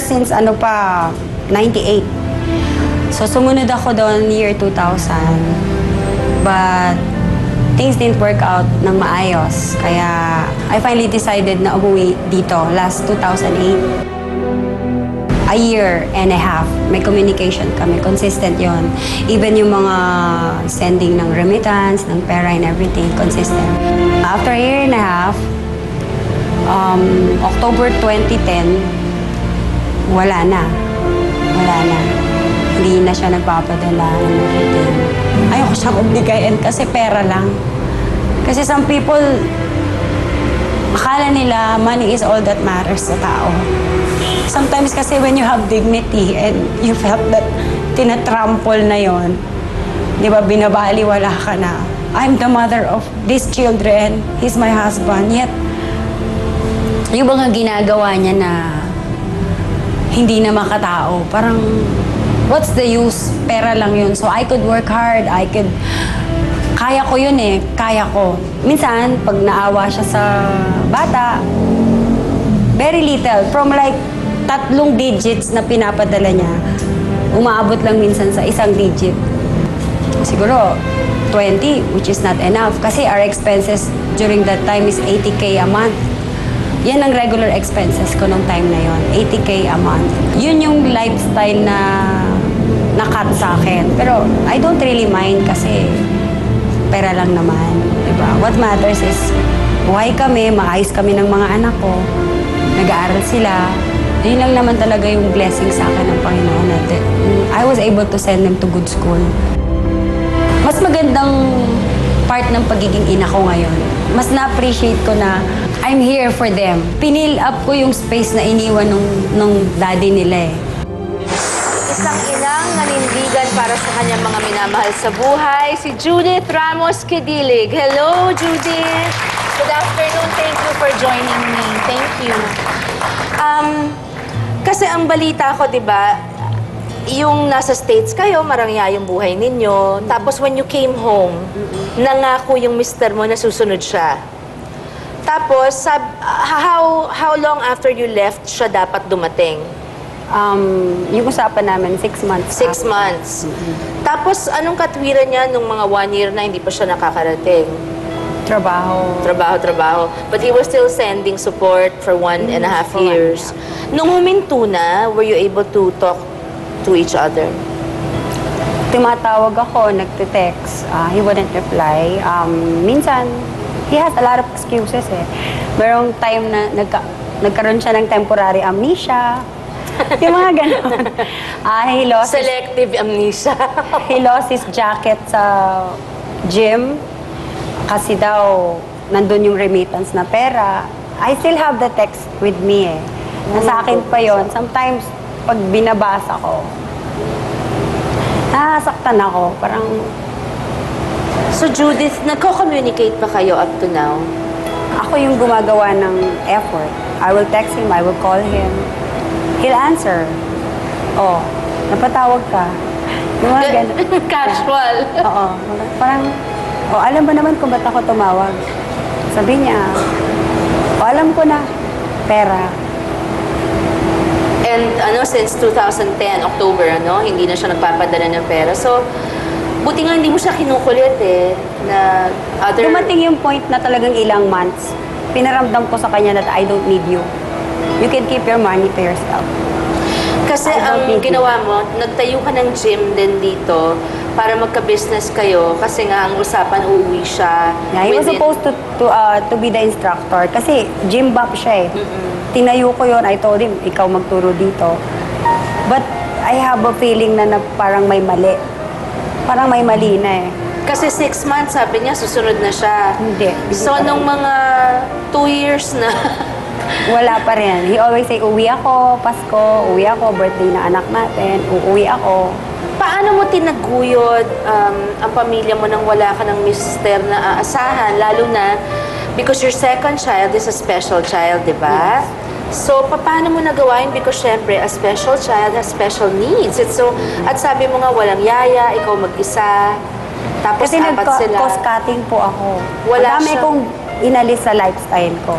since ano pa, 98. So, sumunod ako doon year 2000. But, things didn't work out ng maayos. Kaya, I finally decided na umuwi dito last 2008. A year and a half, may communication kami. Consistent yon. Even yung mga sending ng remittance, ng pera and everything, consistent. After a year and a half, October 2010, wala na. Wala na. Hindi na siya nagpapadala and everything. Ayoko siyang obligayin kasi pera lang. Kasi some people, akala nila money is all that matters sa tao. Sometimes kasi when you have dignity and you felt that tinatrample na yon, di ba, binabaliwala ka na. I'm the mother of these children. He's my husband. Yet, yung mga ginagawa niya na hindi na makatao, parang, what's the use? Pera lang yun. So I could work hard. Kaya ko yun eh. Kaya ko. Minsan, pag naawa siya sa bata, very little. From like 3 digits na pinapadala niya, umaabot lang minsan sa 1 digit. Siguro, 20, which is not enough. Kasi our expenses during that time is 80K a month. Yan ang regular expenses ko nung time na yon, 80K a month. Yun yung lifestyle na nakat sa akin. Pero I don't really mind kasi pera lang naman. Diba? What matters is buhay kami, maayos kami ng mga anak ko, nag-aaral sila. Yun lang naman talaga yung blessing sa akin ng Panginoon natin. I was able to send them to good school. Mas magandang part ng pagiging ina ko ngayon. Mas na-appreciate ko na I'm here for them. Pinil up ko yung space na iniwan nung daddy nila eh. Isang inang nanindigan para sa kanyang mga minamahal sa buhay, si Judith Ramos Quedilig. Hello, Judith! Good afternoon. Thank you for joining me. Thank you. Kasi ang balita ko, di ba, yung nasa States kayo, marangya yung buhay ninyo. Tapos when you came home, nangako yung mister mo na susunod siya. Tapos, how long after you left siya dapat dumating? Yung usapan namin, 6 months. 6 months. Tapos, anong katwiran niya nung mga 1 year na hindi pa siya nakakarating? Trabaho. But he was still sending support for 1.5 years. Nung huminto na, were you able to talk to each other? Tumatawag ako, nagte-text. He wouldn't reply. Minsan, he has a lot of excuses eh. Merong time na nagkaroon siya ng temporary amnesia. Yung mga ganon. He lost Selective amnesia. He lost his jacket sa gym. Kasi daw, nandun yung remittance na pera. I still have the text with me eh. Nasa akin pa yon. Sometimes, pag binabasa ko, nasaktan ako. Parang... So, Judith, nagko-communicate pa kayo up to now? Ako yung gumagawa ng effort. I will text him, I will call him. He'll answer. Oh, napatawag ka. Yung mga ganun. Casual. Oo. Parang, alam mo naman kung ba't ako tumawag. Sabi niya, alam ko na, pera. And since 2010, October, hindi na siya nagpapadala ng pera. So, buti nga hindi mo siya kinukulit eh, na other... Dumating yung point na talagang ilang months, pinaramdam ko sa kanya that I don't need you. You can keep your money to yourself. Kasi ang ginawa mo, nagtayo ka ng gym din dito para magka-business kayo kasi nga ang usapan, uuwi siya. Yeah, he was supposed to be the instructor kasi gym buff siya eh. Tinayo ko yun, I told him, ikaw magturo dito. But I have a feeling na parang may mali. Parang may mali na eh. Kasi 6 months, sabi niya, susunod na siya. Hindi. So, nung mga 2 years na... Wala pa rin. He always say, uwi ako, Pasko, uwi ako, birthday ng anak natin, uuwi ako. Paano mo tinaguyod ang pamilya mo nang wala ka ng mister na aasahan? Lalo na, because your second child is a special child, di ba? Yes. So, paano mo nagawa yun? Because syempre, a special child has special needs. At sabi mo nga, walang yaya, ikaw mag-isa. Tapos kasi apat sila. Cost cutting po ako. Wala Madami siya. kong inalis sa lifestyle ko.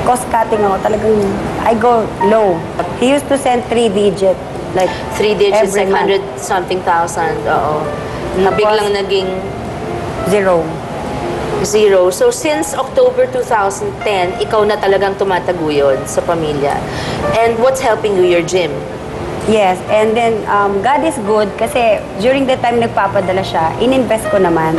Cost cutting ako. Talagang I go low. He used to send 3-digit, like 3 digits, every like month. 100-something thousand. Oo. Biglang naging 0. 0. So, since October 2010, ikaw na talagang tumataguyod sa pamilya. And what's helping you? Your gym? Yes, and then God is good kasi during the time nagpapadala siya, ininvest ko naman.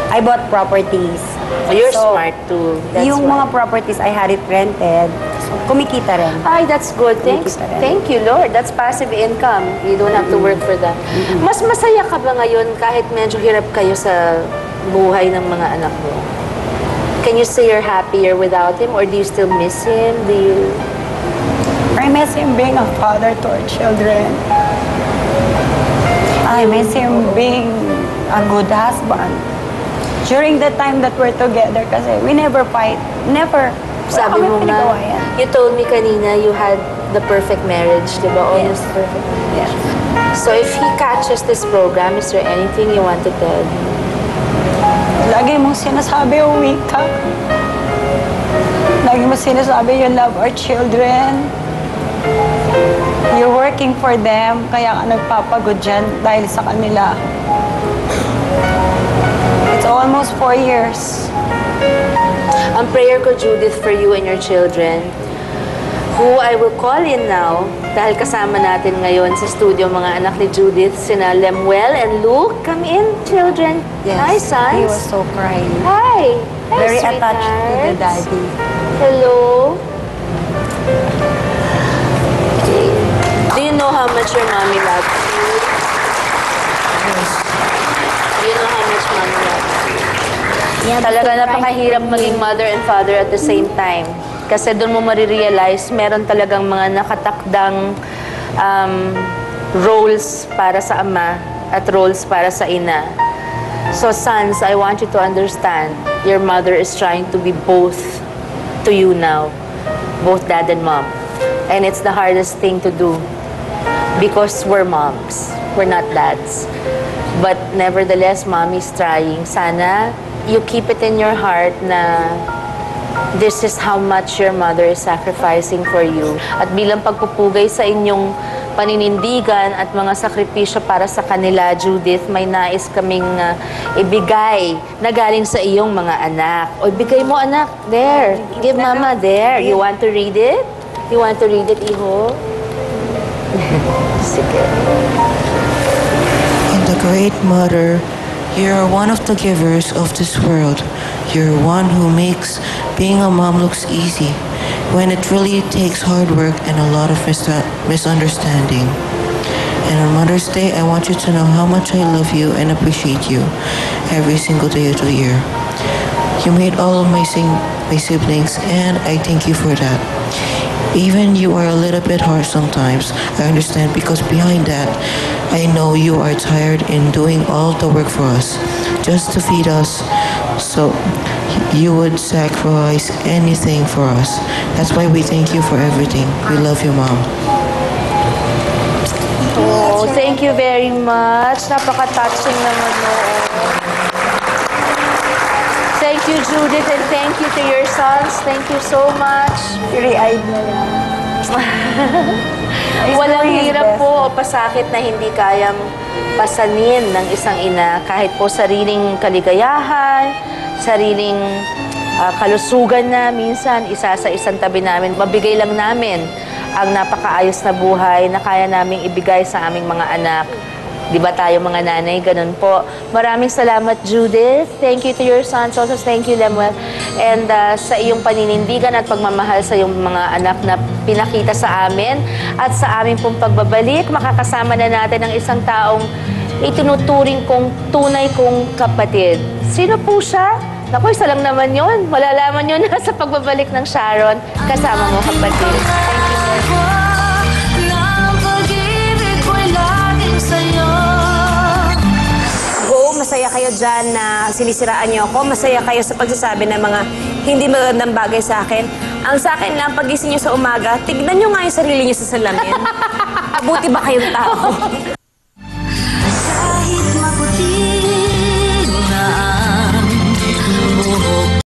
I bought properties. Oh, you're smart too. That's yung why. mga properties, I had it rented. So, kumikita rin. Ay, that's good. Thanks. Kumikita rin. Thank you, Lord. That's passive income. You don't have to work for that. Mas masaya ka ba ngayon kahit medyo hirap kayo sa buhay ng mga anak mo? Can you say you're happier without him or do you still miss him? Do you... I miss him being a father to our children. I miss him being a good husband. During the time that we're together kasi we never fight. Never. Sabi mo nga, you told me kanina you had the perfect marriage, di ba? Almost perfect. Yes. So if he catches this program, is there anything you want to tell him? Lagi mong sinasabi, uwi ka. Lagi mong sinasabi, you love our children. You're working for them, kaya ka nagpapagod dyan dahil sa kanila. It's almost 4 years. Ang prayer ko, Judith, for you and your children, who I will call in now, dahil kasama natin ngayon sa studio mga anak ni Judith, sina Lemuel and Luke. Come in, children. Hi, sons. He was so crying. Hi. Hi, Very attached to the sweethearts. daddy. Hello. Do you know how much your mommy loves you? Do you know how much mommy loves you? Yeah, Talaga napakahirap maging mother and father at the same time. Kasi doon mo marirealize, meron talagang mga nakatakdang roles para sa ama at roles para sa ina. So sons, I want you to understand, your mother is trying to be both to you now. Both dad and mom. And it's the hardest thing to do. Because we're moms. We're not dads. But nevertheless, mommy's trying. Sana you keep it in your heart na this is how much your mother is sacrificing for you. At bilang pagpupugay sa inyong paninindigan at mga sakripisyo para sa kanila, Judith, may nais kaming ibigay na galing sa iyong mga anak. O, ibigay mo, anak. There. Give mama there. You want to read it? You want to read it, iho? Sige. And the Great Mother, you are one of the givers of this world. You're one who makes being a mom looks easy when it really takes hard work and a lot of misunderstanding. And on Mother's Day, I want you to know how much I love you and appreciate you every single day of the year. You made all of my siblings, and I thank you for that. Even you are a little bit harsh sometimes, I understand, because behind that, I know you are tired in doing all the work for us, just to feed us, so you would sacrifice anything for us. That's why we thank you for everything. We love you, Mom. Oh, thank you very much. Napaka-touching naman noon. Thank you, Judith, and thank you to your sons. Thank you so much. Teary-eyed na lang. Walang doing his hirap best. po o pasakit na hindi kayang pasanin ng isang ina. Kahit po sariling kaligayahan, sariling kalusugan na minsan, isa sa isang tabi namin. Mabigay lang namin ang napakaayos na buhay na kaya naming ibigay sa aming mga anak. Di ba tayo mga nanay, ganun po. Maraming salamat, Judith. Thank you to your sons. Also, thank you, Lemuel. And sa iyong paninindigan at pagmamahal sa iyong mga anak na pinakita sa amin at sa aming pong pagbabalik, makakasama na natin ang isang taong itinuturing kong tunay kong kapatid. Sino po siya? Naku, isa lang naman yun. Malalaman yun na sa pagbabalik ng Sharon. Kasama mo, kapatid. Thank you. Masaya kayo dyan na sinisiraan niyo ako. Masaya kayo sa pagsasabi ng mga hindi magandang bagay sa akin. Ang sa akin lang, pagising niyo sa umaga, tignan niyo nga yung sarili niyo sa salamin. Mabuti ba kayong tao?